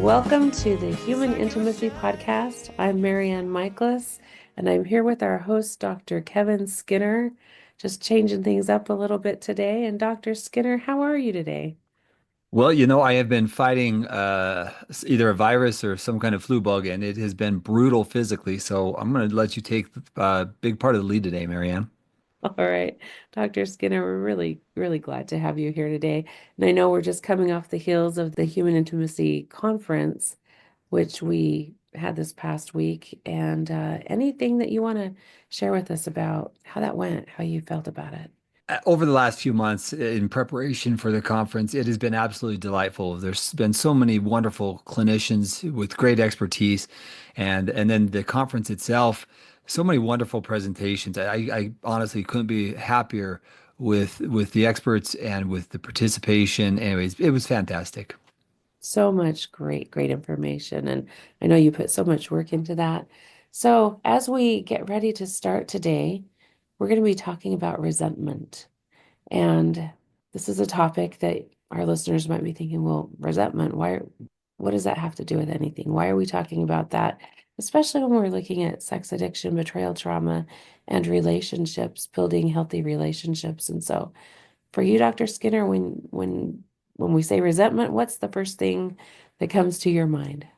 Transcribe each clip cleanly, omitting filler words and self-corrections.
Welcome to the Human Intimacy Podcast. I'm MaryAnn Michaelis, and I'm here with our host, Dr. Kevin Skinner, just changing things up a little bit today. And Dr. Skinner, how are you today? Well, I have been fighting either a virus or some kind of flu bug, and it has been brutal physically. So I'm going to let you take a big part of the lead today, Marianne. All right, Dr. Skinner, we're really, really glad to have you here today. And I know we're just coming off the heels of the Human Intimacy Conference, which we had this past week. And anything that you want to share with us about how that went, how you felt about it? Over the last few months in preparation for the conference, it has been absolutely delightful. There's been so many wonderful clinicians with great expertise, and then the conference itself, so many wonderful presentations. I honestly couldn't be happier with the experts and with the participation. Anyways, it was fantastic. So much great, great information. And I know you put so much work into that. So, as we get ready to start today, we're going to be talking about resentment. And this is a topic that our listeners might be thinking, well, resentment, what does that have to do with anything? Why are we talking about that? Especially when we're looking at sex addiction, betrayal trauma, and relationships, building healthy relationships. And so, for you, Dr. Skinner, when we say resentment, what's the first thing that comes to your mind?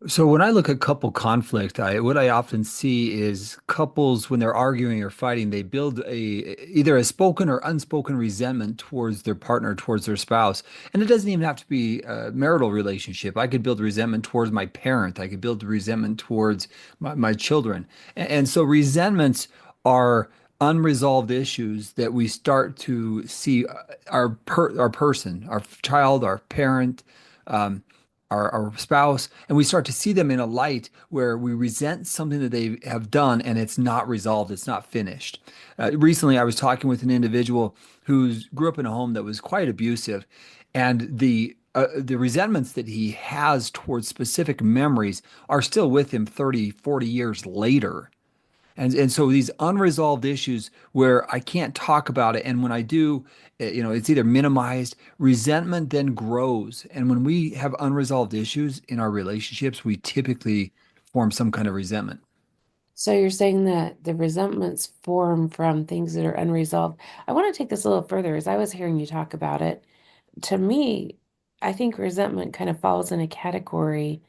So when I look at couple conflict, what I often see is couples when they're arguing or fighting, they build either a spoken or unspoken resentment towards their partner, towards their spouse. And it doesn't even have to be a marital relationship. I could build resentment towards my parent. I could build resentment towards my children. And so resentments are unresolved issues that we start to see our person, our child, our parent. Um, our spouse, and we start to see them in a light where we resent something that they have done and it's not resolved, it's not finished. Recently, I was talking with an individual who grew up in a home that was quite abusive, and the resentments that he has towards specific memories are still with him 30, 40 years later. And so these unresolved issues where I can't talk about it, and when I do, it's either minimized, resentment then grows. And when we have unresolved issues in our relationships, we typically form some kind of resentment. So you're saying that the resentments form from things that are unresolved. I want to take this a little further. As I was hearing you talk about it, to me, I think resentment kind of falls in a category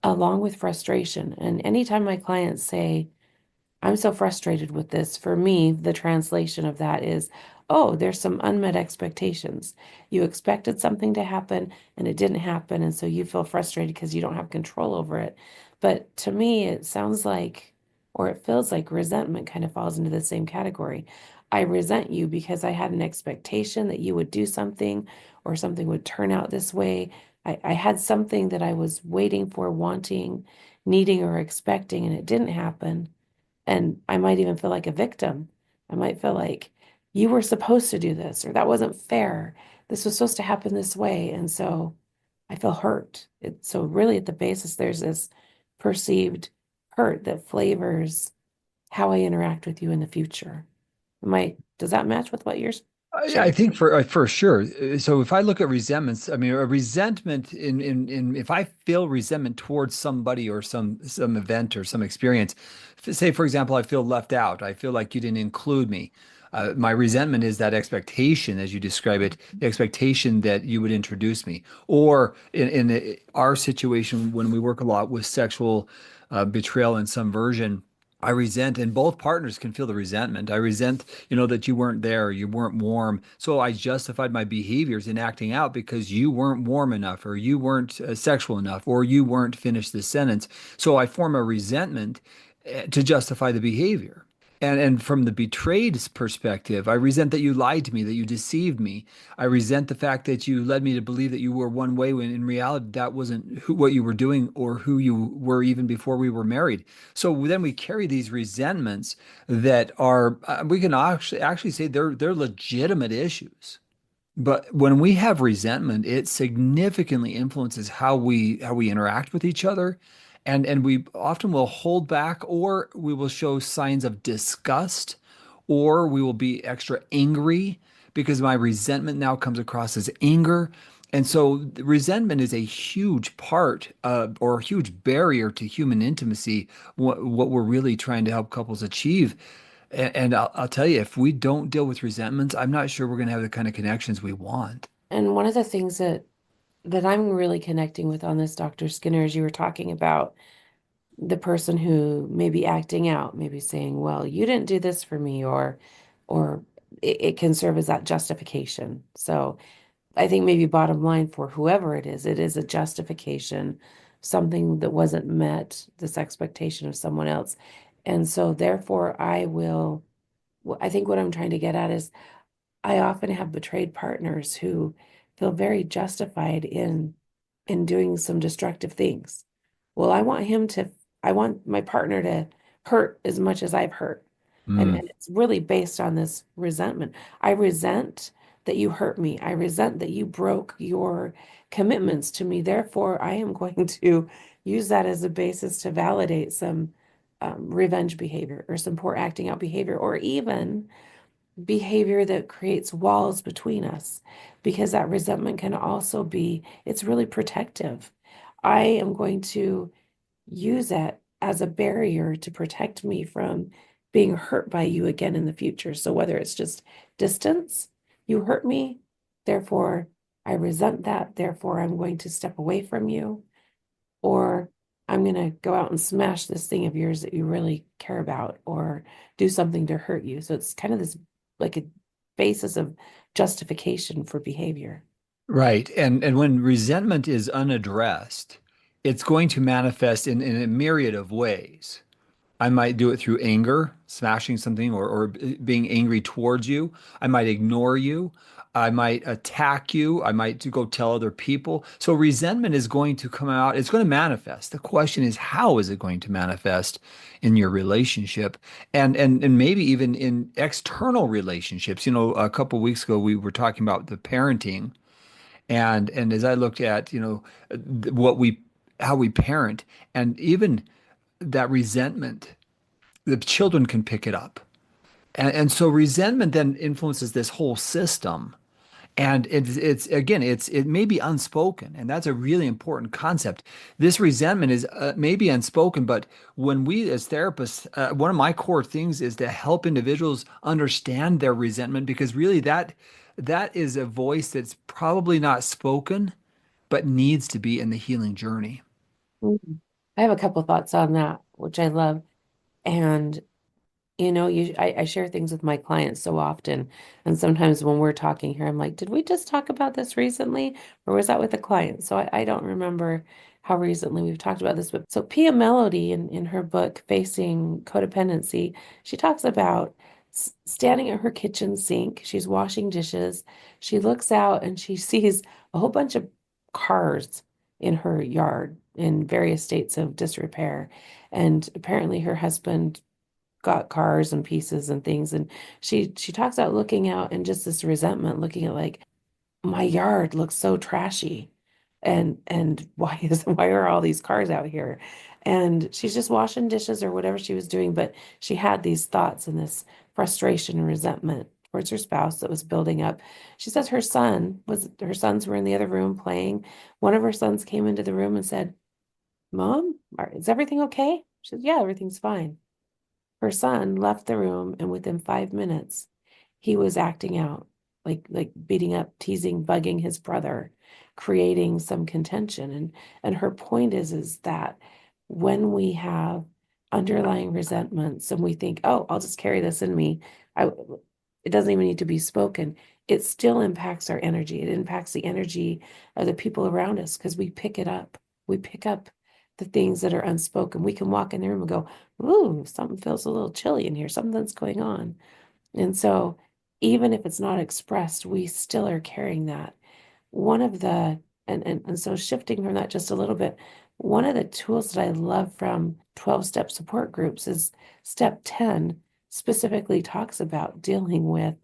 along with frustration. And anytime my clients say, I'm so frustrated with this. For me, the translation of that is, oh, there's some unmet expectations. You expected something to happen and it didn't happen. And so you feel frustrated because you don't have control over it. But to me, it sounds like, or it feels like resentment kind of falls into the same category. I resent you because I had an expectation that you would do something or something would turn out this way. I had something that I was waiting for, wanting, needing, or expecting, and it didn't happen. And I might even feel like a victim. I might feel like you were supposed to do this, or that wasn't fair. This was supposed to happen this way. And so I feel hurt. So really at the basis, there's this perceived hurt that flavors how I interact with you in the future. Does that match with what you're I sharing? think for sure. So if I look at resentments, I mean, a resentment in if I feel resentment towards somebody or some event or some experience, say for example, I feel left out. I feel like you didn't include me. My resentment is that expectation, as you describe it, the expectation that you would introduce me. Or in our situation, when we work a lot with sexual betrayal in some version. I resent, and both partners can feel the resentment. I resent, that you weren't there, you weren't warm. So I justified my behaviors in acting out because you weren't warm enough, or you weren't sexual enough, or you weren't finished the sentence. So I form a resentment to justify the behavior. And from the betrayed's perspective, I resent that you lied to me, that you deceived me. I resent the fact that you led me to believe that you were one way when in reality that wasn't what you were doing or who you were even before we were married. So then we carry these resentments that are we can actually say they're legitimate issues. But when we have resentment, it significantly influences how we interact with each other. And we often will hold back, or we will show signs of disgust, or we will be extra angry because my resentment now comes across as anger. And so resentment is a huge part or a huge barrier to human intimacy, what we're really trying to help couples achieve. And I'll tell you, if we don't deal with resentments, I'm not sure we're going to have the kind of connections we want. And one of the things that I'm really connecting with on this, Dr. Skinner, as you were talking about the person who may be acting out, maybe saying, well, you didn't do this for me, or it can serve as that justification. So I think maybe bottom line for whoever it is a justification, something that wasn't met, this expectation of someone else. And so therefore I think what I'm trying to get at is I often have betrayed partners who feel very justified in doing some destructive things. Well, I want my partner to hurt as much as I've hurt. Mm, And it's really based on this resentment. I resent that you hurt me. I resent that you broke your commitments to me. Therefore, I am going to use that as a basis to validate some revenge behavior or some poor acting out behavior, or even behavior that creates walls between us, because that resentment can also be, it's really protective. I am going to use it as a barrier to protect me from being hurt by you again in the future. So whether it's just distance, you hurt me, therefore I resent that, therefore I'm going to step away from you, or I'm going to go out and smash this thing of yours that you really care about, or do something to hurt you. So it's kind of this like a basis of justification for behavior. right. And when resentment is unaddressed, it's going to manifest in a myriad of ways. I might do it through anger, smashing something, or being angry towards you. I might ignore you. I might attack you. I might go tell other people. So resentment is going to come out. It's going to manifest. The question is, how is it going to manifest in your relationship, and maybe even in external relationships? You know, a couple of weeks ago we were talking about the parenting, and as I looked at, what we how we parent, and even that resentment, the children can pick it up. And so resentment then influences this whole system. And it's again, it may be unspoken, and that's a really important concept. This resentment is maybe unspoken, but when we as therapists, one of my core things is to help individuals understand their resentment, because really that is a voice that's probably not spoken, but needs to be in the healing journey. Mhm. I have a couple thoughts on that, which I love. And I share things with my clients so often. And sometimes when we're talking here, I'm like, did we just talk about this recently? Or was that with a client? So I don't remember how recently we've talked about this. But so Pia Melody in her book, Facing Codependency, she talks about standing at her kitchen sink. She's washing dishes. She looks out and she sees a whole bunch of cars in her yard in various states of disrepair. And apparently her husband got cars and pieces and things, and she talks about looking out and just this resentment, looking at like, my yard looks so trashy, and why are all these cars out here? And she's just washing dishes or whatever she was doing, but she had these thoughts and this frustration and resentment towards her spouse that was building up. She says her sons were in the other room playing. One of her sons came into the room and said, Mom, is everything okay? She said, yeah, everything's fine. Her son left the room, and within 5 minutes, he was acting out, like beating up, teasing, bugging his brother, creating some contention. And her point is that when we have underlying resentments and we think, oh, I'll just carry this in me, I it doesn't even need to be spoken. It still impacts our energy. It impacts the energy of the people around us because we pick it up. We pick up the things that are unspoken. We can walk in the room and go, ooh, something feels a little chilly in here. Something's going on. And so, even if it's not expressed, we still are carrying that. One of the, and so shifting from that just a little bit, one of the tools that I love from 12-step support groups is step 10 specifically talks about dealing with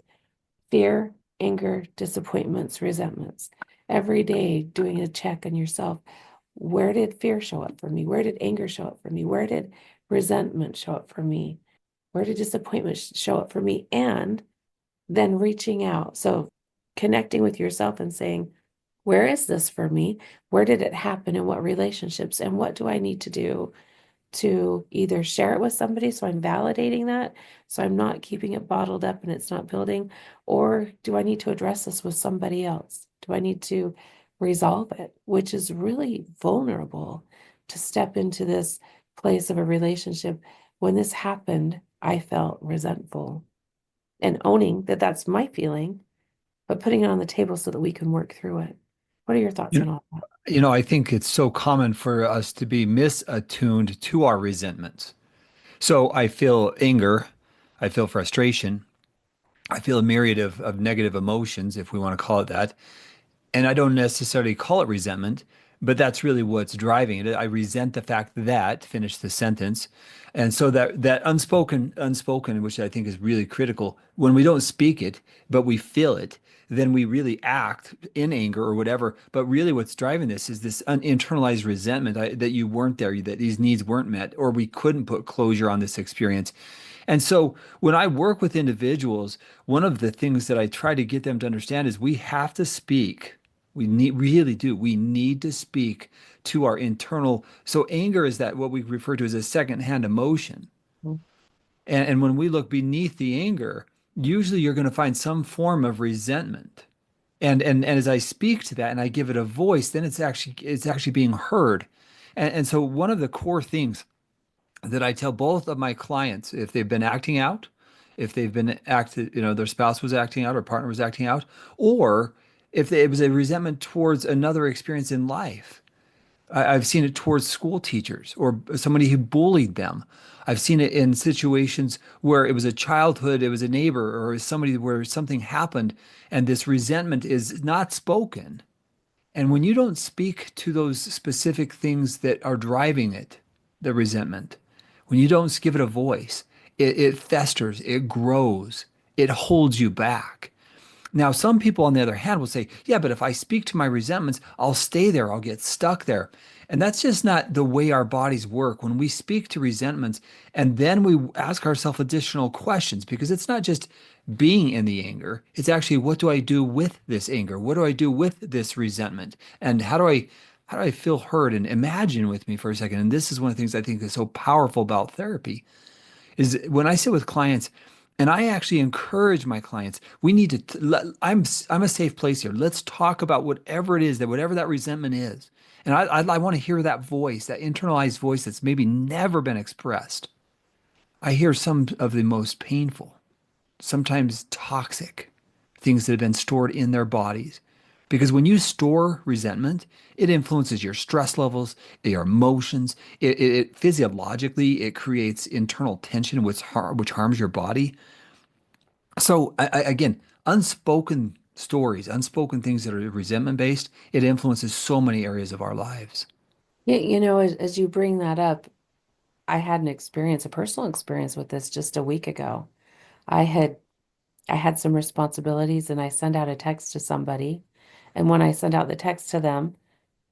fear, anger, disappointments, resentments. Every day doing a check on yourself. Where did fear show up for me? Where did anger show up for me? Where did resentment show up for me? Where did disappointment show up for me? And then reaching out. So connecting with yourself and saying, Where is this for me? Where did it happen? In what relationships? And what do I need to do to either share it with somebody so I'm validating that, so I'm not keeping it bottled up and it's not building, or do I need to address this with somebody else? Do I need to resolve it? Which is really vulnerable to step into this place of a relationship. When this happened, I felt resentful and owning that that's my feeling, but putting it on the table so that we can work through it. What are your thoughts You, on all that? I think it's so common for us to be misattuned to our resentments. So I feel anger, I feel frustration, I feel a myriad of negative emotions, if we want to call it that. And I don't necessarily call it resentment, but that's really what's driving it. I resent the fact that, finish the sentence. And so that unspoken, which I think is really critical, when we don't speak it, but we feel it, then we really act in anger or whatever. But really what's driving this is this internalized resentment that you weren't there, that these needs weren't met, or we couldn't put closure on this experience. And so when I work with individuals, one of the things that I try to get them to understand is we have to speak. Really do. We need to speak to our internal. So anger is that what we refer to as a secondhand emotion. And when we look beneath the anger, usually you're going to find some form of resentment. And as I speak to that and I give it a voice, then it's actually being heard. And so one of the core things that I tell both of my clients if they've been acting out, if they've been acted, their spouse was acting out or partner was acting out, or if it was a resentment towards another experience in life. I've seen it towards school teachers or somebody who bullied them. I've seen it in situations where it was a childhood, it was a neighbor, or it was somebody where something happened, and this resentment is not spoken. And when you don't speak to those specific things that are driving it, the resentment, when you don't give it a voice, it festers, it grows, it holds you back. Now, some people, on the other hand, will say, yeah, but if I speak to my resentments, I'll stay there, I'll get stuck there. And that's just not the way our bodies work. When we speak to resentments and then we ask ourselves additional questions, because it's not just being in the anger, it's actually what do I do with this anger? What do I do with this resentment? And how do I feel heard? And imagine with me for a second. And this is one of the things I think is so powerful about therapy is when I sit with clients and I actually encourage my clients, we need to, I'm a safe place here. Let's talk about whatever it is that, whatever that resentment is. And I want to hear that voice, that internalized voice that's maybe never been expressed. I hear some of the most painful, sometimes toxic things that have been stored in their bodies. Because when you store resentment, it influences your stress levels, your emotions. It physiologically, it creates internal tension, which harms your body. So again, unspoken stories, unspoken things that are resentment based, it influences so many areas of our lives. Yeah, as you bring that up, I had an experience, a personal experience with this just a week ago. I had I had some responsibilities and I sent out a text to somebody. And when I sent out the text to them,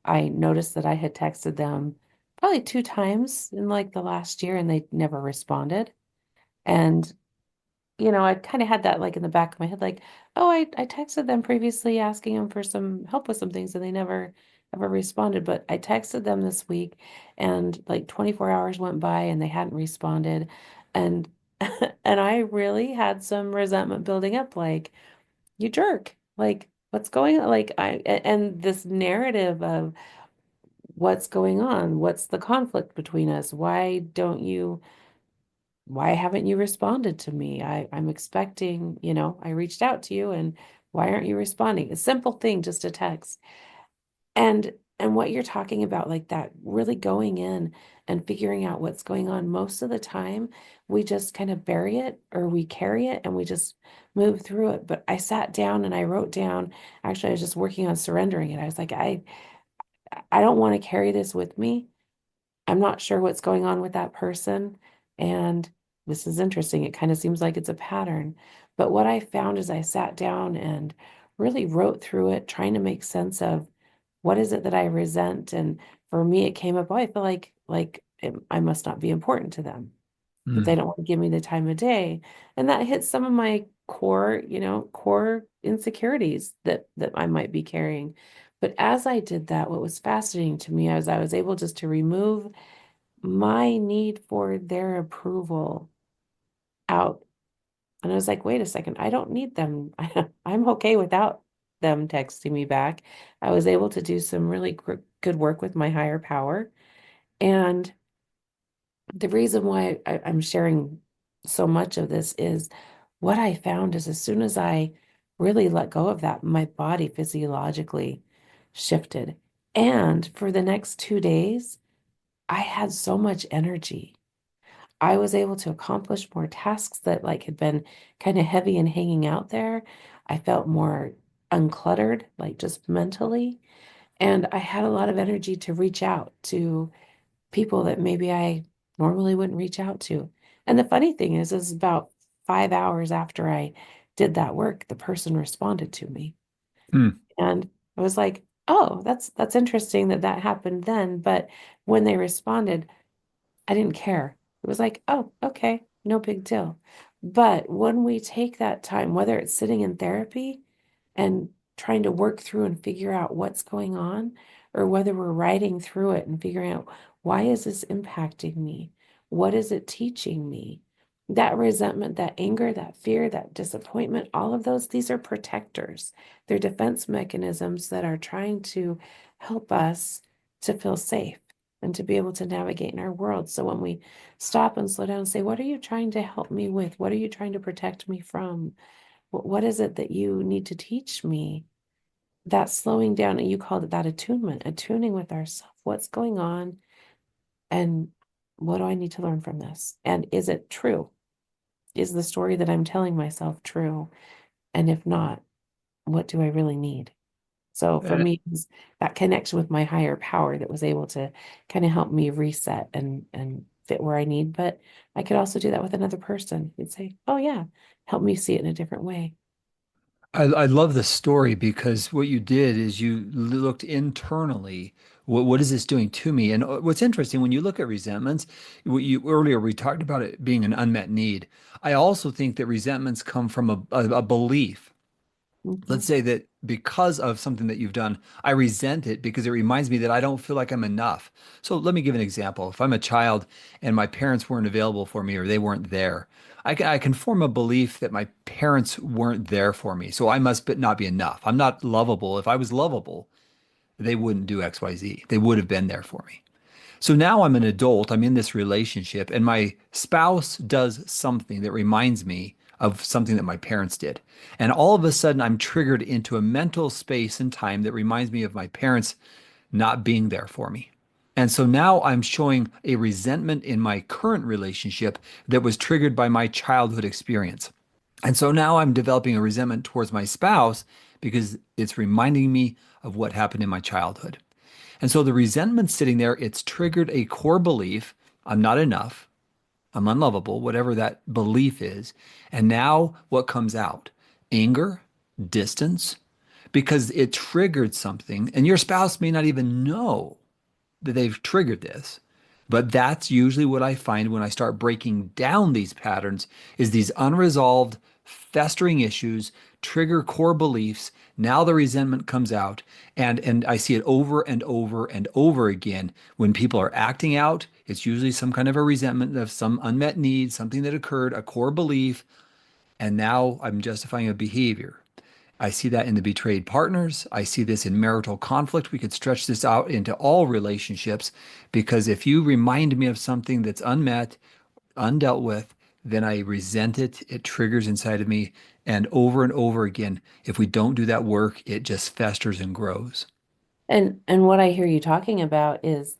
I noticed that I had texted them probably 2 times in like the last year and they never responded. And I kind of had that like in the back of my head, like, oh, I texted them previously asking them for some help with some things and they never ever responded. But I texted them this week and like 24 hours went by and they hadn't responded. And and I really had some resentment building up, like, you jerk. Like, what's going on? Like and this narrative of what's going on? What's the conflict between us? Why haven't you responded to me? I'm expecting, I reached out to you and why aren't you responding? A simple thing, just a text. And and what you're talking about, like that, really going in and figuring out what's going on. Most of the time, we just kind of bury it or we carry it and we just move through it. But I sat down and I wrote down, actually, I was just working on surrendering it. I was like, I don't want to carry this with me. I'm not sure what's going on with that person. And this is interesting. It kind of seems like it's a pattern. But what I found is I sat down and really wrote through it, trying to make sense of what is it that I resent. And for me, it came up, oh, I feel I must not be important to them, that they Mm. don't want to give me the time of day. And that hits some of my core insecurities that I might be carrying. But as I did that, what was fascinating to me is I was able just to remove my need for their approval out. And I was like, wait a second, I don't need them. I'm okay without them texting me back. I was able to do some really good work with my higher power. And the reason why I'm sharing so much of this is what I found is as soon as I really let go of that, my body physiologically shifted. And for the next 2 days, I had so much energy. I was able to accomplish more tasks that like had been kind of heavy and hanging out there. I felt more uncluttered, like just mentally. And I had a lot of energy to reach out to people that maybe I normally wouldn't reach out to. And the funny thing is about 5 hours after I did that work, the person responded to me. Hmm. And I was like, oh, that's interesting that that happened then. But when they responded, I didn't care. It was like, oh, okay, no big deal. But when we take that time, whether it's sitting in therapy and trying to work through and figure out what's going on, or whether we're writing through it and figuring out why is this impacting me? What is it teaching me? That resentment, that anger, that fear, that disappointment, all of those, these are protectors. They're defense mechanisms that are trying to help us to feel safe and to be able to navigate in our world. So when we stop and slow down and say, what are you trying to help me with? What are you trying to protect me from? What is it that you need to teach me? That slowing down, and you called it that attunement, attuning with ourselves. What's going on? And what do I need to learn from this? And is it true? Is the story that I'm telling myself true? And if not, what do I really need? So for Uh, me, it was that connection with my higher power that was able to kind of help me reset and fit where I need. But I could also do that with another person. You'd say, "Oh yeah, help me see it in a different way." I love the story because what you did is you looked internally. What is this doing to me? And what's interesting when you look at resentments, what you earlier we talked about it being an unmet need. I also think that resentments come from a belief. Let's Mhm. say that because of something that you've done, I resent it because it reminds me that I don't feel like I'm enough. So let me give an example. If I'm a child and my parents weren't available for me or they weren't there, I can form a belief that my parents weren't there for me. So I must not be enough. I'm not lovable. If I was lovable, they wouldn't do XYZ. They would have been there for me. So now I'm an adult, I'm in this relationship, and my spouse does something that reminds me of something that my parents did. And all of a sudden, I'm triggered into a mental space and time that reminds me of my parents not being there for me. And so now I'm showing a resentment in my current relationship that was triggered by my childhood experience. And so now I'm developing a resentment towards my spouse because it's reminding me of what happened in my childhood. And so the resentment sitting there, it's triggered a core belief. I'm not enough. I'm unlovable, whatever that belief is. And now what comes out? Anger, distance, because it triggered something. And your spouse may not even know that they've triggered this. But that's usually what I find when I start breaking down these patterns is these unresolved, festering issues trigger core beliefs. Now the resentment comes out and I see it over and over and over again. When people are acting out, it's usually some kind of a resentment of some unmet need, something that occurred, a core belief, and now I'm justifying a behavior. I see that in the betrayed partners. I see this in marital conflict. We could stretch this out into all relationships because if you remind me of something that's unmet, undealt with, then I resent it. It triggers inside of me. And over again, if we don't do that work, it just festers and grows. And what I hear you talking about is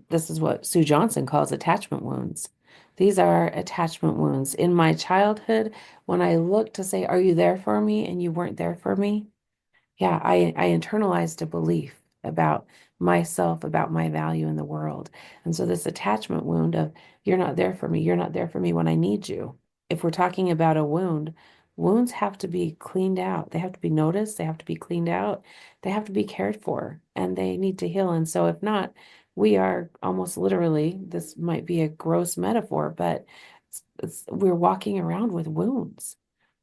this is what Sue Johnson calls attachment wounds. These are attachment wounds. In my childhood, when I looked to say, "Are you there for me?" and you weren't there for me, yeah, I internalized a belief about myself, about my value in the world. And so this attachment wound of you're not there for me, you're not there for me when I need you. If we're talking about a wound, wounds have to be cleaned out. They have to be noticed, they have to be cleaned out, they have to be cared for, and they need to heal. And so if not, we are almost literally, this might be a gross metaphor, but we're walking around with wounds.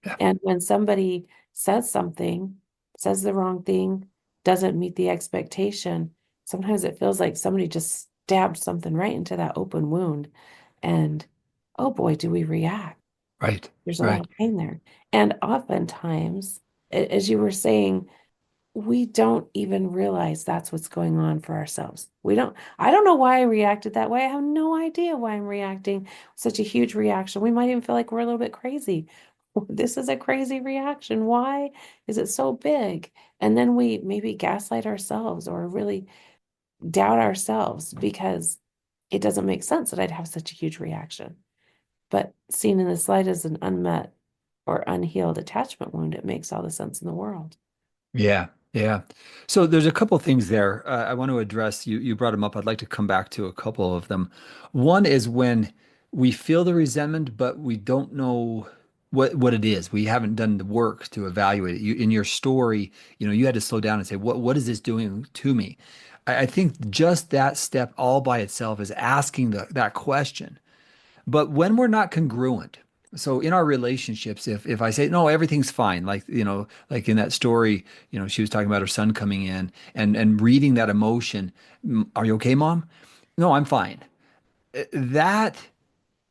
Yeah. And when somebody says something, says the wrong thing, doesn't meet the expectation, sometimes it feels like somebody just stabbed something right into that open wound. And oh boy, do we react. Right. There's a lot Right. of pain there. And oftentimes, as you were saying, we don't even realize that's what's going on for ourselves. I don't know why I reacted that way. I have no idea why I'm reacting such a huge reaction. We might even feel like we're a little bit crazy. This is a crazy reaction. Why is it so big? And then we maybe gaslight ourselves or really doubt ourselves because it doesn't make sense that I'd have such a huge reaction. But seen in this light as an unmet or unhealed attachment wound, it makes all the sense in the world. Yeah, yeah. So there's a couple things there I want to address. You brought them up. I'd like to come back to a couple of them. One is when we feel the resentment, but we don't know what it is. We haven't done the work to evaluate it. You in your story, you had to slow down and say, what is this doing to me? I think just that step all by itself is asking that question. But when we're not congruent, so in our relationships, if I say no, everything's fine, like in that story, she was talking about her son coming in and reading that emotion. Are you okay, mom? No, I'm fine. That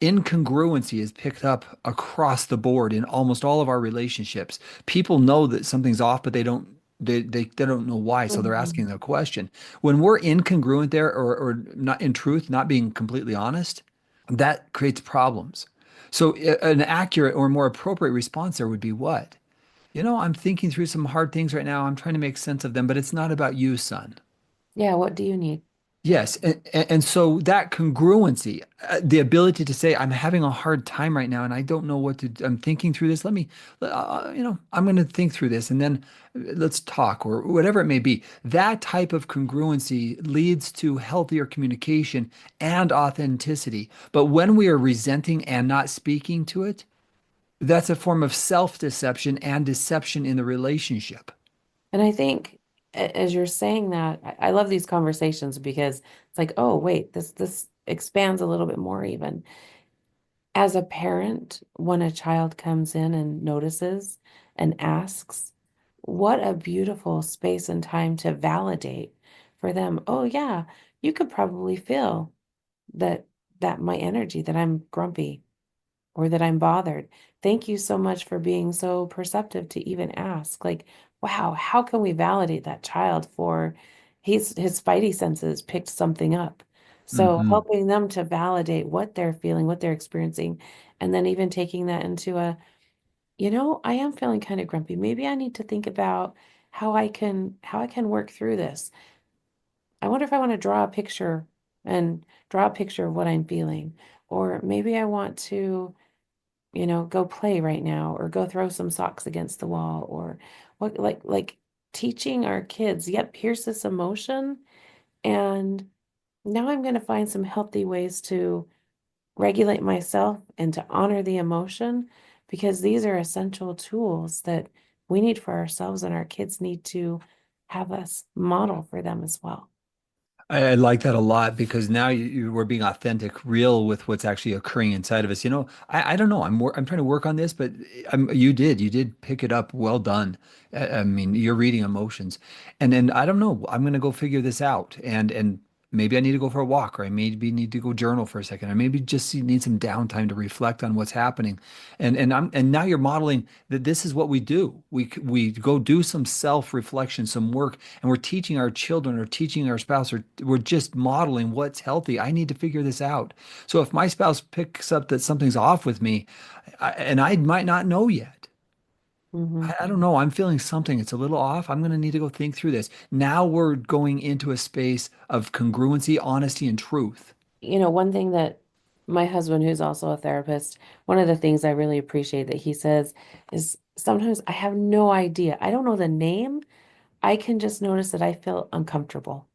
incongruency is picked up across the board in almost all of our relationships. People know that something's off, but they don't know why, so they're asking Mhm. the question. When we're incongruent there, or not in truth, not being completely honest, that creates problems. So an accurate or more appropriate response there would be what? I'm thinking through some hard things right now. I'm trying to make sense of them, but it's not about you, son. Yeah, what do you need? Yes, and so that congruency, the ability to say, I'm having a hard time right now, and I don't know what to. I'm thinking through this. I'm going to think through this, and then let's talk, or whatever it may be. That type of congruency leads to healthier communication and authenticity. But when we are resenting and not speaking to it, that's a form of self-deception and deception in the relationship. And I think as you're saying that, I love these conversations because it's like, oh, wait, this expands a little bit more even. As a parent, when a child comes in and notices and asks, what a beautiful space and time to validate for them. Oh, yeah, you could probably feel that my energy, that I'm grumpy or that I'm bothered. Thank you so much for being so perceptive to even ask. Like, wow, how can we validate that child for his spidey senses picked something up? So Hmm. helping them to validate what they're feeling, what they're experiencing, and then even taking that into I am feeling kind of grumpy. Maybe I need to think about how I can work through this. I wonder if I want to draw a picture and draw a picture of what I'm feeling. Or maybe I want to go play right now or go throw some socks against the wall or what like teaching our kids, yep, here's this emotion and now I'm going to find some healthy ways to regulate myself and to honor the emotion because these are essential tools that we need for ourselves and our kids need to have us model for them as well. I like that a lot because now you were being authentic, real with what's actually occurring inside of us. I don't know. I'm trying to work on this, but you did pick it up. Well done. I mean, you're reading emotions, and then I don't know. I'm gonna go figure this out, and maybe I need to go for a walk, or I maybe need to go journal for a second, or maybe just need some downtime to reflect on what's happening. And now you're modeling that this is what we do. We go do some self-reflection, some work, and we're teaching our children or teaching our spouse, or we're just modeling what's healthy. I need to figure this out. So if my spouse picks up that something's off with me, and I might not know yet. Hmm. I don't know. I'm feeling something. It's a little off. I'm going to need to go think through this. Now we're going into a space of congruency, honesty, and truth. One thing that my husband, who's also a therapist, one of the things I really appreciate that he says is sometimes I have no idea. I don't know the name. I can just notice that I feel uncomfortable.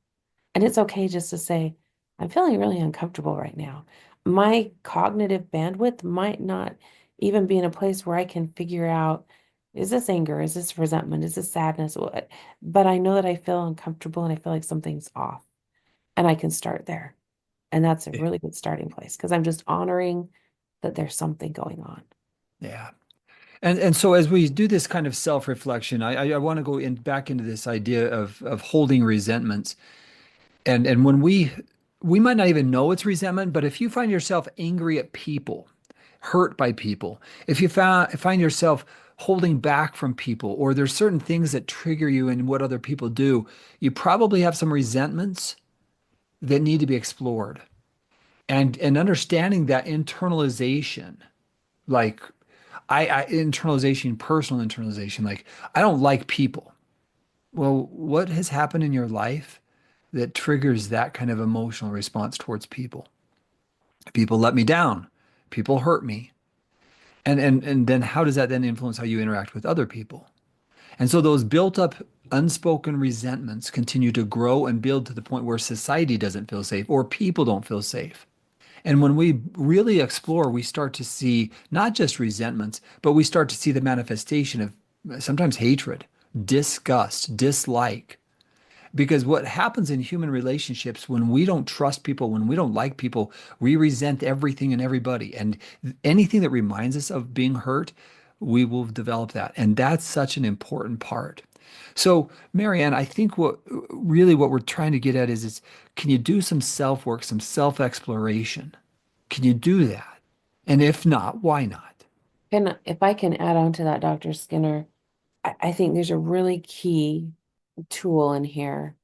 And it's okay just to say, I'm feeling really uncomfortable right now. My cognitive bandwidth might not even be in a place where I can figure out, is this anger? Is this resentment? Is this sadness? What? But I know that I feel uncomfortable and I feel like something's off. And I can start there. And that's a Yeah. really good starting place because I'm just honoring that there's something going on. Yeah. And so as we do this kind of self-reflection, I want to go in back into this idea of holding resentments. And when we might not even know it's resentment, but if you find yourself angry at people, hurt by people, if you find yourself holding back from people, or there's certain things that trigger you in what other people do, you probably have some resentments that need to be explored. And understanding that internalization, like I internalization, personal internalization, like I don't like people. Well, what has happened in your life that triggers that kind of emotional response towards people? People let me down. People hurt me. And then how does that then influence how you interact with other people? And so those built up unspoken resentments continue to grow and build to the point where society doesn't feel safe or people don't feel safe. And when we really explore, we start to see not just resentments, but we start to see the manifestation of sometimes hatred, disgust, dislike. Because what happens in human relationships when we don't trust people, when we don't like people, we resent everything and everybody. And anything that reminds us of being hurt, we will develop that. And that's such an important part. So, MaryAnn, I think what we're trying to get at is can you do some self work, some self exploration? Can you do that? And if not, why not? If I can add on to that, Dr. Skinner, I think there's a really key tool in here.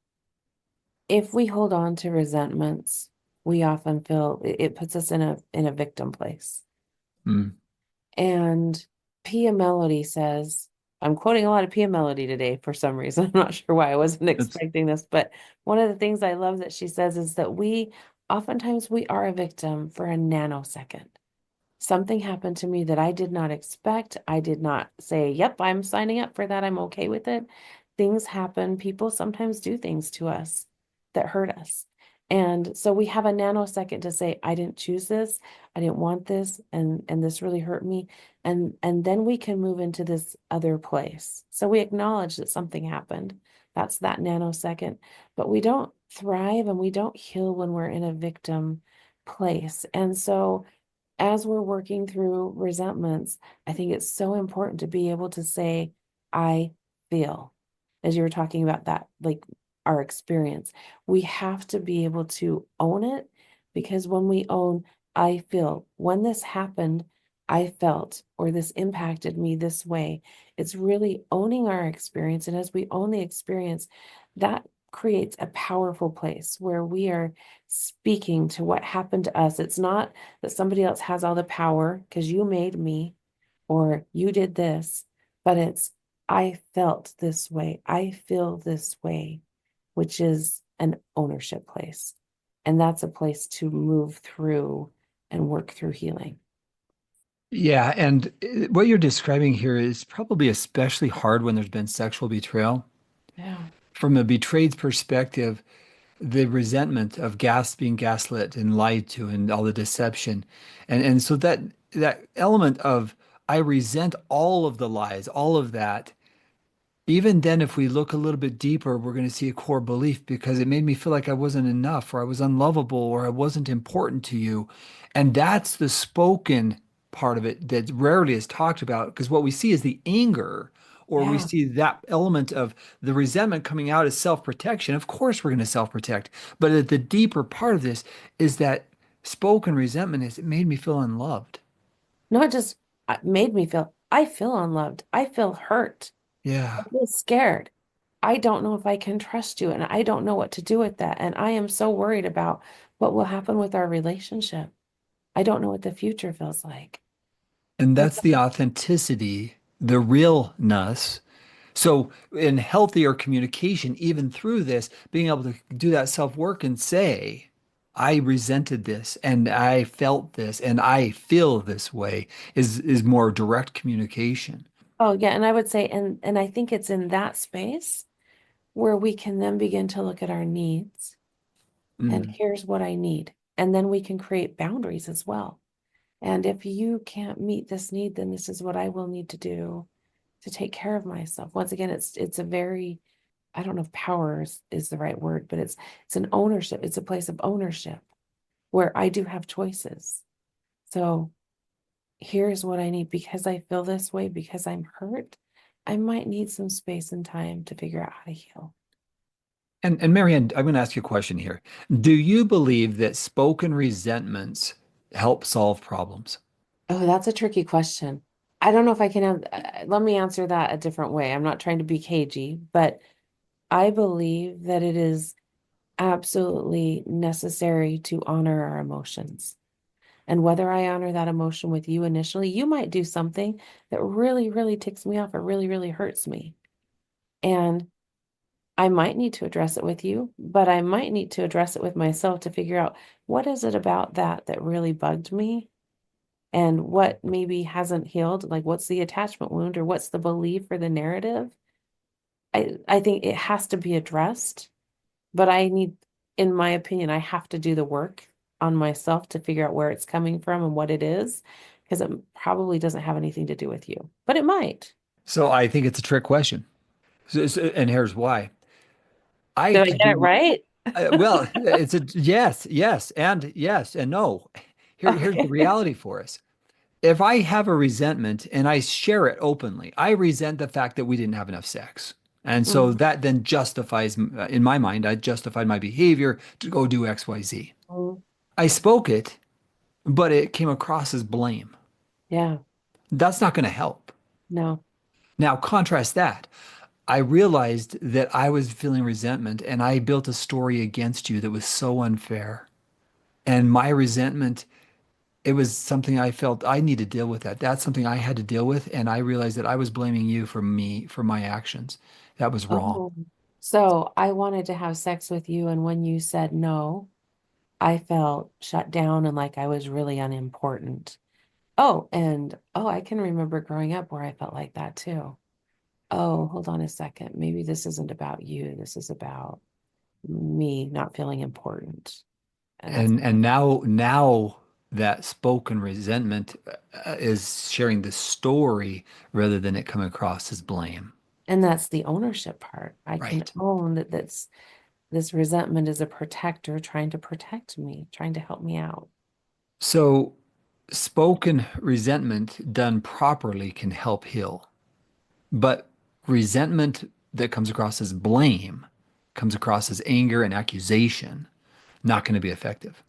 If we hold on to resentments, we often feel it puts us in a victim place. Mm, And Pia Melody says, I'm quoting a lot of Pia Melody today for some reason. I'm not sure why I wasn't that's expecting this, but one of the things I love that she says is that oftentimes we are a victim for a nanosecond. Something happened to me that I did not expect. I did not say, yep, I'm signing up for that. I'm okay with it. Things happen. People sometimes do things to us that hurt us. And so we have a nanosecond to say, I didn't choose this. I didn't want this. And this really hurt me. And then we can move into this other place. So we acknowledge that something happened. That's that nanosecond. But we don't thrive and we don't heal when we're in a victim place. And so as we're working through resentments, I think it's so important to be able to say, I feel, as you were talking about that, like our experience. We have to be able to own it because when we own, I feel, when this happened, I felt, or this impacted me this way, it's really owning our experience. And as we own the experience, that creates a powerful place where we are speaking to what happened to us. It's not that somebody else has all the power because you made me or you did this, but it's I felt this way. I feel this way, which is an ownership place. And that's a place to move through and work through healing. yeah. And what you're describing here is probably especially hard when there's been sexual betrayal. Yeah. From a betrayed perspective, the resentment of being gaslit and lied to and all the deception. And so that element of I resent all of the lies, all of that. Even then, if we look a little bit deeper, we're going to see a core belief because it made me feel like I wasn't enough or I was unlovable or I wasn't important to you. And that's the spoken part of it that rarely is talked about because what we see is the anger or we Yeah. see that element of the resentment coming out as self-protection. Of course, we're going to self-protect. But the deeper part of this is that spoken resentment is it made me feel unloved. No, it just made me feel, I feel unloved. I feel hurt. I Yeah. feel scared. I don't know if I can trust you, and I don't know what to do with that. And I am so worried about what will happen with our relationship. I don't know what the future feels like. And What that's the authenticity, the realness. So, in healthier communication, even through this, being able to do that self work and say, I resented this and I felt this and I feel this way is more direct communication. oh yeah, and I would say, and I think it's in that space where we can then begin to look at our needs and Mm. here's what I need. And then we can create boundaries as well. And if you can't meet this need, then this is what I will need to do to take care of myself. Once again, it's a very, I don't know if power is the right word, but it's an ownership. It's a place of ownership where I do have choices. So here's what I need because I feel this way, because I'm hurt. I might need some space and time to figure out how to heal. And MaryAnn, I'm going to ask you a question here. Do you believe that spoken resentments help solve problems? Oh, that's a tricky question. I don't know if I can have, let me answer that a different way. I'm not trying to be cagey, but I believe that it is absolutely necessary to honor our emotions. And whether I honor that emotion with you initially, you might do something that really, really ticks me off or really, really hurts me. And I might need to address it with you, but I might need to address it with myself to figure out what is it about that that really bugged me and what maybe hasn't healed. Like, what's the attachment wound or what's the belief or the narrative? I think it has to be addressed, but I need, in my opinion, I have to do the work on myself to figure out where it's coming from and what it is, because it probably doesn't have anything to do with you, but it might. So I think it's a trick question. And here's why. I Did I could get it do right? well, it's a yes, and no. Here's the Okay. reality for us. If I have a resentment and I share it openly, I resent the fact that we didn't have enough sex. And so Mhm. that then justifies, in my mind, I justified my behavior to go do XYZ. Mhm. I spoke it, but it came across as blame. Yeah, That's not going to help. no. Now, contrast that. I realized that I was feeling resentment and I built a story against you that was so unfair. And my resentment, it was something I felt I need to deal with that. That's something I had to deal with. And I realized that I was blaming you for me, for my actions. That was wrong. Oh, so I wanted to have sex with you, and when you said no, I felt shut down and like I was really unimportant. Oh, and oh, I can remember growing up where I felt like that too. Oh, hold on a second. Maybe this isn't about you. This is about me not feeling important. And that's, And now that spoken resentment is sharing the story rather than it coming across as blame. and that's the ownership part. I can Right. own that this resentment is a protector trying to protect me, trying to help me out. So spoken resentment done properly can help heal. But resentment that comes across as blame, comes across as anger and accusation, not going to be effective.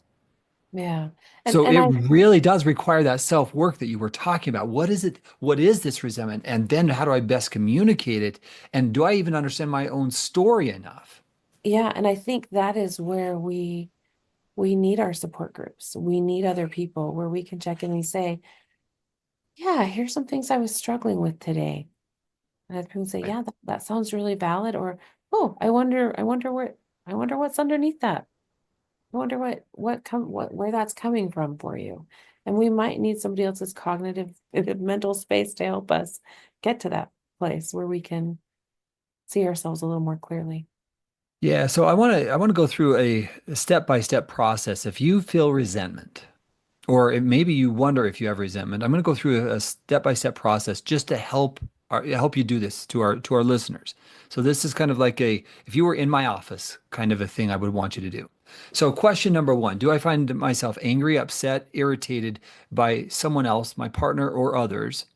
Yeah. So And it I really does require that self-work that you were talking about. What is it? What is this resentment? And then how do I best communicate it? And do I even understand my own story enough? yeah, and I think that is where we need our support groups. We need other people where we can check in and say, yeah, here's some things I was struggling with today. And other people say, Right. yeah, that sounds really valid. Or, oh, I wonder what's underneath that. I wonder where that's coming from for you. And we might need somebody else's cognitive mental space to help us get to that place where we can see ourselves a little more clearly. Yeah, so I want to go through a step-by-step process. If you feel resentment, or maybe you wonder if you have resentment, I'm going to go through a step-by-step process just to help you do this to our listeners. So this is kind of like a if you were in my office kind of a thing I would want you to do. So question number one, do I find myself angry, upset, irritated by someone else, my partner or others?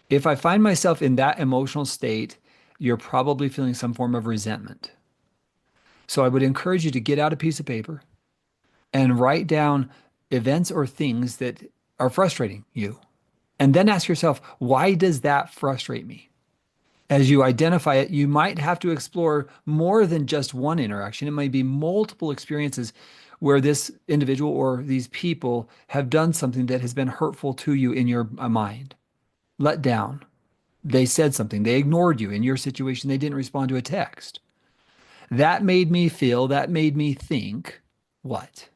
If I find myself in that emotional state, you're probably feeling some form of resentment. So I would encourage you to get out a piece of paper and write down events or things that are frustrating you. And then ask yourself, why does that frustrate me? As you identify it, you might have to explore more than just one interaction. It might be multiple experiences where this individual or these people have done something that has been hurtful to you in your mind, let down. They said something, they ignored you in your situation, they didn't respond to a text. That made me think, what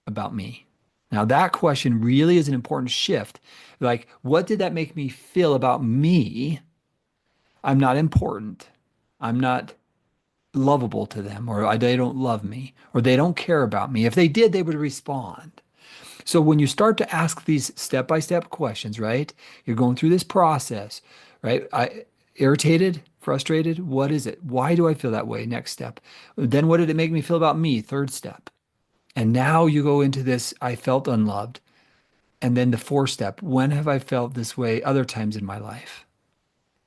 about me? Now, that question really is an important shift. Like, what did that make me feel about me? I'm not important. I'm not lovable to them, or they don't love me, or they don't care about me. If they did, they would respond. So when you start to ask these step-by-step questions, right? You're going through this process, right? Irritated, frustrated, what is it? Why do I feel that way? Next step. Then what did it make me feel about me? Third step. And now you go into this, I felt unloved. And then the four step, when have I felt this way other times in my life?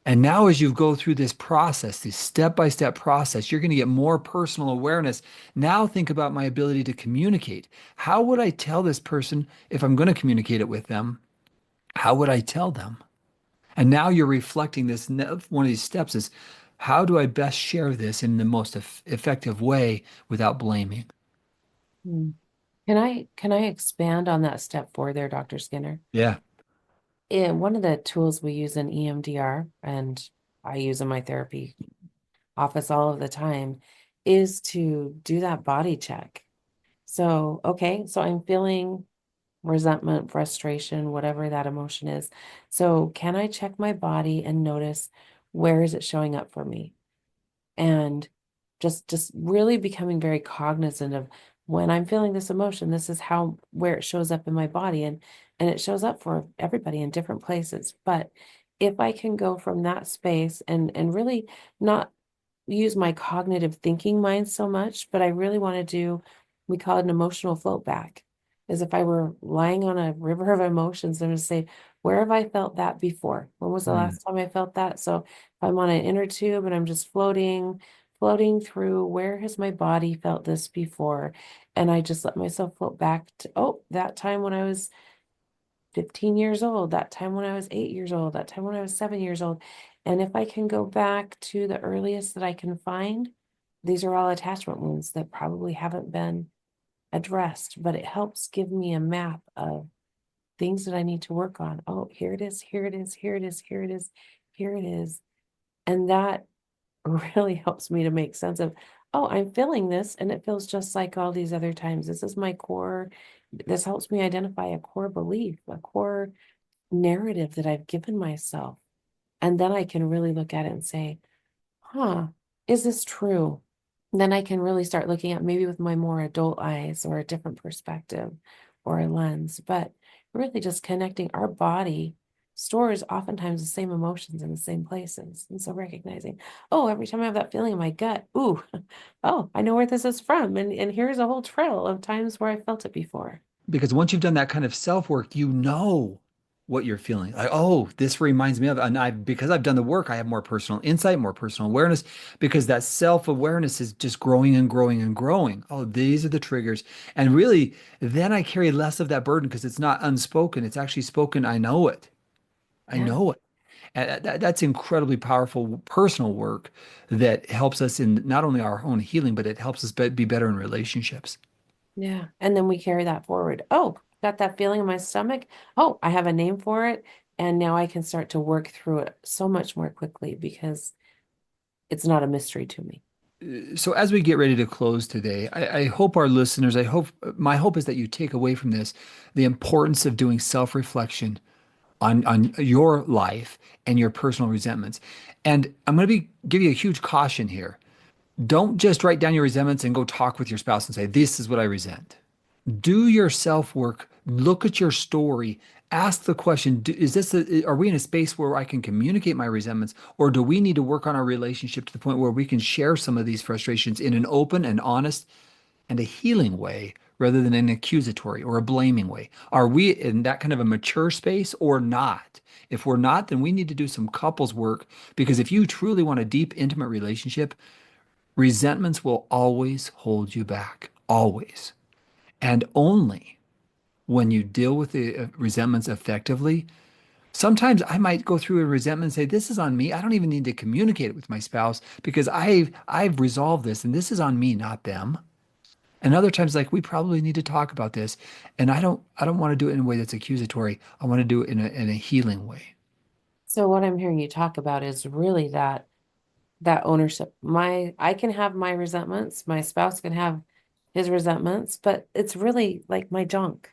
And now, as you go through this process, this step by step process, you're going to get more personal awareness. Now, think about my ability to communicate. How would I tell this person if I'm going to communicate it with them? How would I tell them? And now you're reflecting this. One of these steps is how do I best share this in the most effective way without blaming? Hmm. Can I expand on that step four there, Dr. Skinner? Yeah. One of the tools we use in EMDR, and I use in my therapy office all of the time, is to do that body check. So, okay, so I'm feeling resentment, frustration, whatever that emotion is. So, can I check my body and notice where is it showing up for me? And just really becoming very cognizant of when I'm feeling this emotion, this is how where it shows up in my body, and it shows up for everybody in different places. But if I can go from that space and really not use my cognitive thinking mind so much, but I really want to do, we call it an emotional float back. As if I were lying on a river of emotions, I'm going to say, where have I felt that before? When was the Mm. last time I felt that? So if I'm on an inner tube and I'm just floating through, where has my body felt this before? And I just let myself float back to, oh, that time when I was 15 years old, that time when I was 8 years old, that time when I was 7 years old. And if I can go back to the earliest that I can find, these are all attachment wounds that probably haven't been addressed, but it helps give me a map of things that I need to work on. Oh, here it is, here it is, here it is, here it is, here it is. And that really helps me to make sense of, oh, I'm feeling this and it feels just like all these other times. This is my core. This helps me identify a core belief, a core narrative that I've given myself. And then I can really look at it and say, huh, is this true? And then I can really start looking at maybe with my more adult eyes or a different perspective or a lens, but really just connecting our body stores oftentimes the same emotions in the same places. And so recognizing, oh, every time I have that feeling in my gut, ooh, oh, I know where this is from. And here's a whole trail of times where I felt it before. Because once you've done that kind of self work, you know what you're feeling. Like, oh, this reminds me of, and because I've done the work, I have more personal insight, more personal awareness, because that self awareness is just growing and growing and growing. Oh, these are the triggers. And really, then I carry less of that burden because it's not unspoken. It's actually spoken. I know it. I Yeah. know it. And that's incredibly powerful personal work that helps us in not only our own healing, but it helps us be better in relationships. Yeah. And then we carry that forward. Oh, got that feeling in my stomach. Oh, I have a name for it. And now I can start to work through it so much more quickly because it's not a mystery to me. So as we get ready to close today, I hope our listeners, my hope is that you take away from this the importance of doing self-reflection on your life and your personal resentments. And I'm going to give you a huge caution here. Don't just write down your resentments and go talk with your spouse and say, this is what I resent. Do your self work, look at your story, ask the question, are we in a space where I can communicate my resentments, or do we need to work on our relationship to the point where we can share some of these frustrations in an open and honest and a healing way rather than an accusatory or a blaming way? Are we in that kind of a mature space or not? If we're not, then we need to do some couples work, because if you truly want a deep, intimate relationship, resentments will always hold you back, always. And only when you deal with the resentments effectively, sometimes I might go through a resentment and say, this is on me. I don't even need to communicate it with my spouse because I've resolved this and this is on me, not them. And other times, like, we probably need to talk about this. And I don't want to do it in a way that's accusatory. I want to do it in a healing way. So what I'm hearing you talk about is really that ownership. I can have my resentments, my spouse can have his resentments, but it's really like my junk.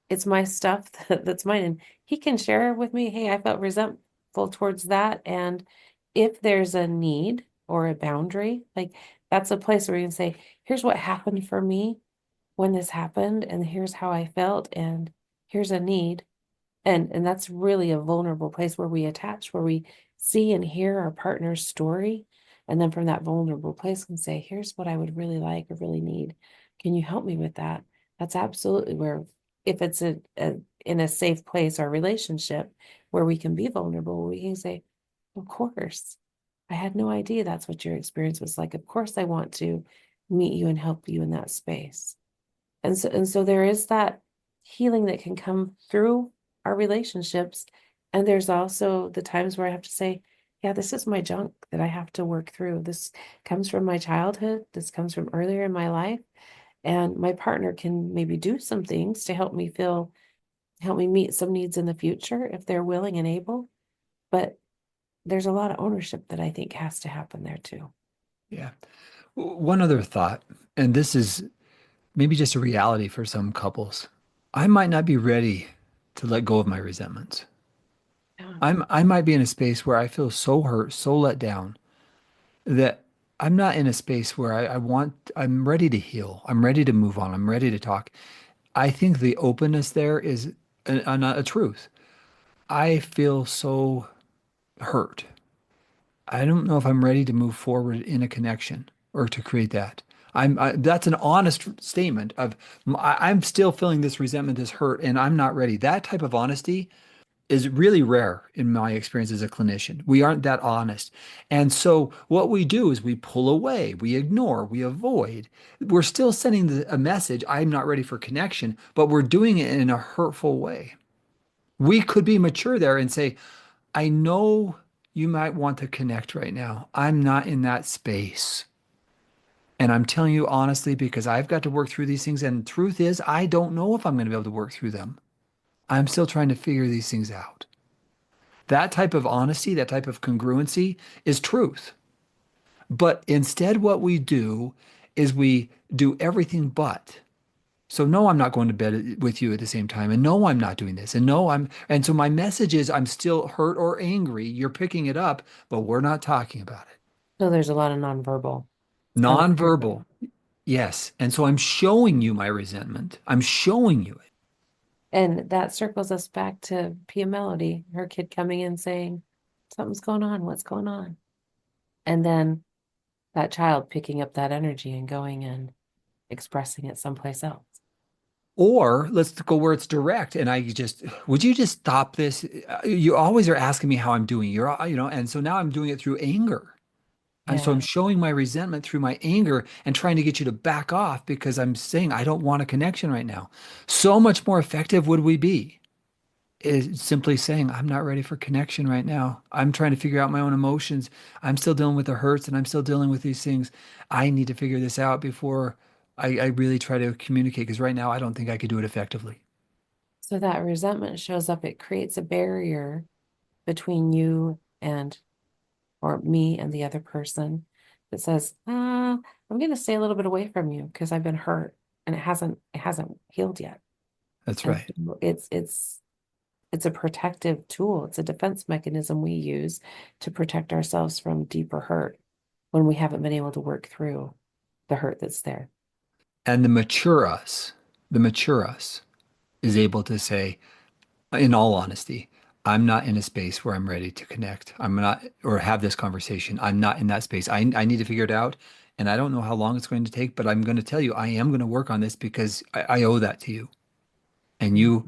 It's my stuff that's mine. And he can share with me, hey, I felt resentful towards that. And if there's a need or a boundary, like that's a place where you can say, here's what happened for me when this happened, and here's how I felt, and here's a need. And that's really a vulnerable place where we attach, where we see and hear our partner's story. And then from that vulnerable place can say, here's what I would really like or really need. Can you help me with that? That's absolutely where if it's in a safe place or relationship where we can be vulnerable, we can say, of course, I had no idea that's what your experience was like. Of course, I want to meet you and help you in that space. And so there is that healing that can come through our relationships. And there's also the times where I have to say, yeah, this is my junk that I have to work through. This comes from my childhood. This comes from earlier in my life. And my partner can maybe do some things to help me meet some needs in the future if they're willing and able. But there's a lot of ownership that I think has to happen there too. Yeah. One other thought, and this is maybe just a reality for some couples. I might not be ready to let go of my resentments. Yeah. I might be in a space where I feel so hurt, so let down that I'm not in a space where I'm ready to heal. I'm ready to move on. I'm ready to talk. I think the openness there is a truth. I feel so hurt. I don't know if I'm ready to move forward in a connection or to create that. That's an honest statement of I'm still feeling this resentment, this hurt, and I'm not ready. That type of honesty is really rare in my experience as a clinician. We aren't that honest. And so what we do is we pull away, we ignore, we avoid. We're still sending a message, I'm not ready for connection, but we're doing it in a hurtful way. We could be mature there and say, I know you might want to connect right now. I'm not in that space. And I'm telling you honestly, because I've got to work through these things. And the truth is, I don't know if I'm going to be able to work through them. I'm still trying to figure these things out. That type of honesty, that type of congruency is truth. But instead, what we do is we do everything but. So, no, I'm not going to bed with you at the same time. And no, I'm not doing this. And no, and so my message is I'm still hurt or angry. You're picking it up, but we're not talking about it. So there's a lot of nonverbal. I like that. Nonverbal, yes. And so I'm showing you my resentment. I'm showing you it. And that circles us back to Pia Melody, her kid coming in saying, something's going on, what's going on? And then that child picking up that energy and going and expressing it someplace else. Or let's go where it's direct. And would you just stop this? You always are asking me how I'm doing. And so now I'm doing it through anger. And so I'm Yeah. showing my resentment through my anger and trying to get you to back off because I'm saying I don't want a connection right now. So much more effective would we be is simply saying, I'm not ready for connection right now. I'm trying to figure out my own emotions. I'm still dealing with the hurts and I'm still dealing with these things. I need to figure this out before I really try to communicate because right now I don't think I could do it effectively. So that resentment shows up, it creates a barrier between you and, or me and the other person that says, I'm going to stay a little bit away from you because I've been hurt and it hasn't healed yet. That's And right. so it's a protective tool. It's a defense mechanism we use to protect ourselves from deeper hurt when we haven't been able to work through the hurt that's there. And the mature us is able to say, in all honesty, I'm not in a space where I'm ready to connect. I'm not, or have this conversation. I'm not in that space. I need to figure it out. And I don't know how long it's going to take, but I'm going to tell you, I am going to work on this because I owe that to you. And Mm.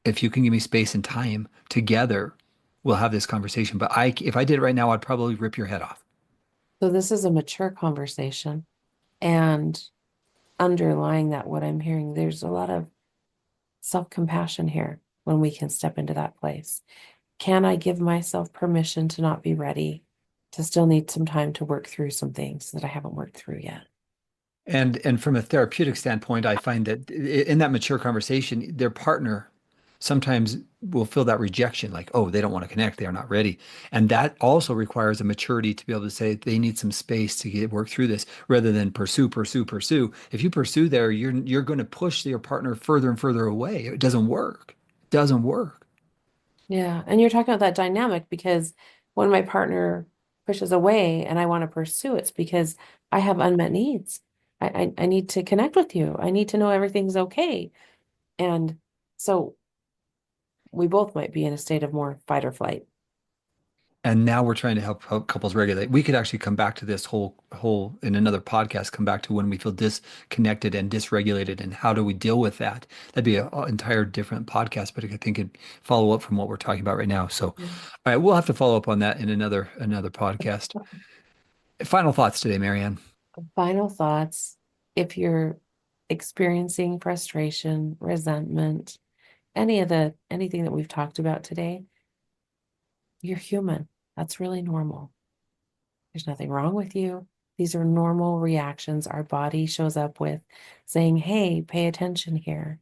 if you can give me space and time together, we'll have this conversation. But if I did it right now, I'd probably rip your head off. So this is a mature conversation. And underlying that, what I'm hearing, there's a lot of self-compassion here when we can step into that place. Can I give myself permission to not be ready, to still need some time to work through some things that I haven't worked through yet? And from a therapeutic standpoint, I find that in that mature conversation, their partner sometimes will feel that rejection, like, oh, they don't want to connect, they are not ready. And that also requires a maturity to be able to say they need some space to get work through this rather than pursue, pursue, pursue. If you pursue there, you're going to push your partner further and further away. It doesn't work. It doesn't work. Yeah. And you're talking about that dynamic because when my partner pushes away and I want to pursue, it's because I have unmet needs. I need to connect with you. I need to know everything's okay. And so we both might be in a state of more fight or flight. And now we're trying to help couples regulate. We could actually come back to this whole in another podcast, come back to when we feel disconnected and dysregulated and how do we deal with that. That'd be an entire different podcast, but I think it'd follow up from what we're talking about right now. So, all right, we'll have to follow up on that in another podcast. Final thoughts today, Marianne. Final thoughts. If you're experiencing frustration, resentment, anything that we've talked about today, you're human. That's really normal. There's nothing wrong with you. These are normal reactions our body shows up with saying, hey, pay attention here.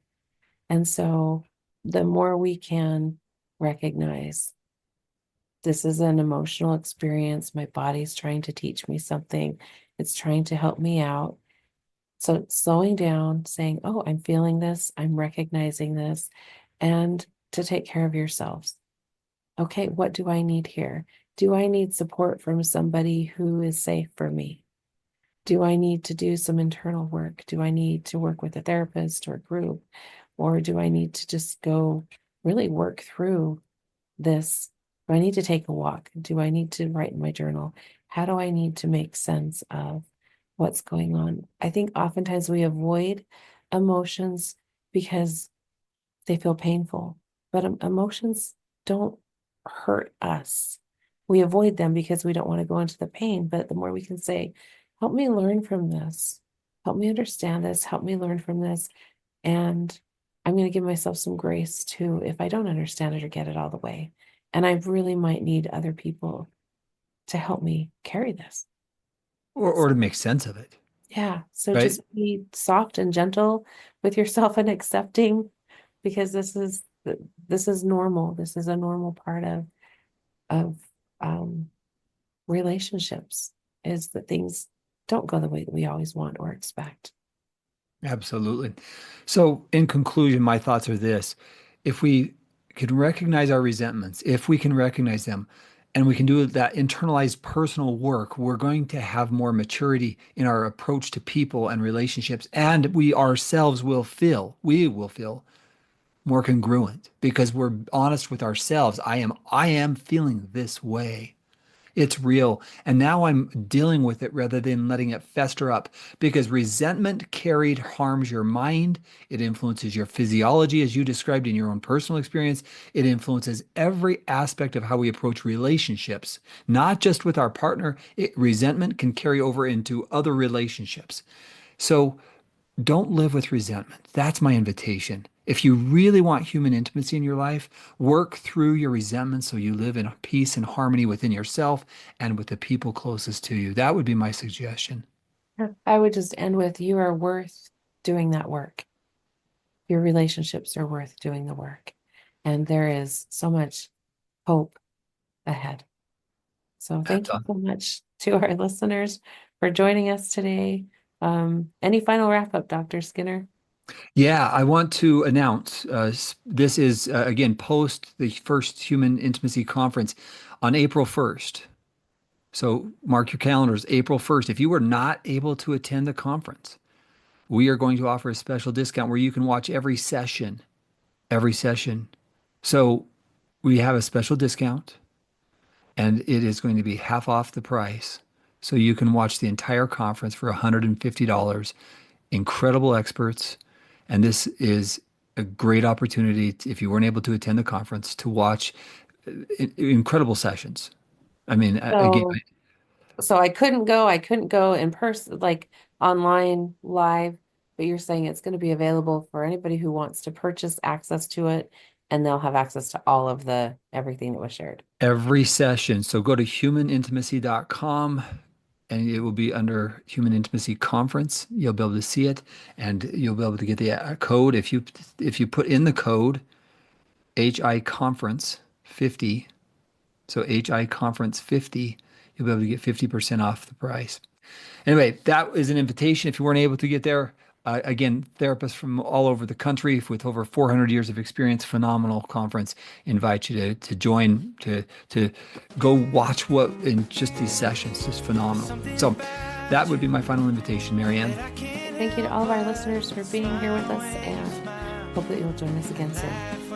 And so the more we can recognize this is an emotional experience, my body's trying to teach me something, it's trying to help me out. So slowing down, saying, oh, I'm feeling this, I'm recognizing this, and to take care of yourselves. Okay, what do I need here? Do I need support from somebody who is safe for me? Do I need to do some internal work? Do I need to work with a therapist or a group? Or do I need to just go really work through this? Do I need to take a walk? Do I need to write in my journal? How do I need to make sense of what's going on? I think oftentimes we avoid emotions because they feel painful, but emotions don't hurt us. We avoid them because we don't want to go into the pain. But the more we can say, help me learn from this, help me understand this, help me learn from this. And I'm going to give myself some grace too if I don't understand it or get it all the way. And I really might need other people to help me carry this. Or to make sense of it, Yeah. So right? just be soft and gentle with yourself and accepting because this is normal. This is a normal part of um, relationships is that things don't go the way that we always want or expect. Absolutely. So, in conclusion, my thoughts are this. If we can recognize our resentments, if we can recognize them, and we can do that internalized personal work, we're going to have more maturity in our approach to people and relationships. And we will feel more congruent because we're honest with ourselves. I am feeling this way. It's real. And now I'm dealing with it rather than letting it fester up because resentment carried harms your mind. It influences your physiology, as you described in your own personal experience. It influences every aspect of how we approach relationships, not just with our partner. Resentment can carry over into other relationships. So don't live with resentment. That's my invitation. If you really want human intimacy in your life, work through your resentment so you live in peace and harmony within yourself and with the people closest to you. That would be my suggestion. I would just end with you are worth doing that work. Your relationships are worth doing the work. And there is so much hope ahead. So That's thank you so much to our listeners for joining us today. Any final wrap up, Dr. Skinner? Yeah, I want to announce this is, again, post the first Human Intimacy Conference on April 1st. So mark your calendars, April 1st. If you were not able to attend the conference, we are going to offer a special discount where you can watch every session. So we have a special discount and it is going to be half off the price. So you can watch the entire conference for $150. Incredible experts. And this is a great opportunity, if you weren't able to attend the conference, to watch incredible sessions. I mean, again, So so I couldn't go in person, like online, live, but you're saying it's going to be available for anybody who wants to purchase access to it, and they'll have access to all of the everything that was shared. every session. So go to humanintimacy.com and it will be under Human Intimacy Conference. You'll be able to see it and you'll be able to get the code. If you put in the code HI Conference 50, so HI Conference 50, you'll be able to get 50% off the price. Anyway, that is an invitation if you weren't able to get there. Again, therapists from all over the country with over 400 years of experience, phenomenal conference. Invite you to join, to go watch what in just these sessions, just phenomenal. So that would be my final invitation, Marianne. Thank you to all of our listeners for being here with us, and hope that you'll join us again soon.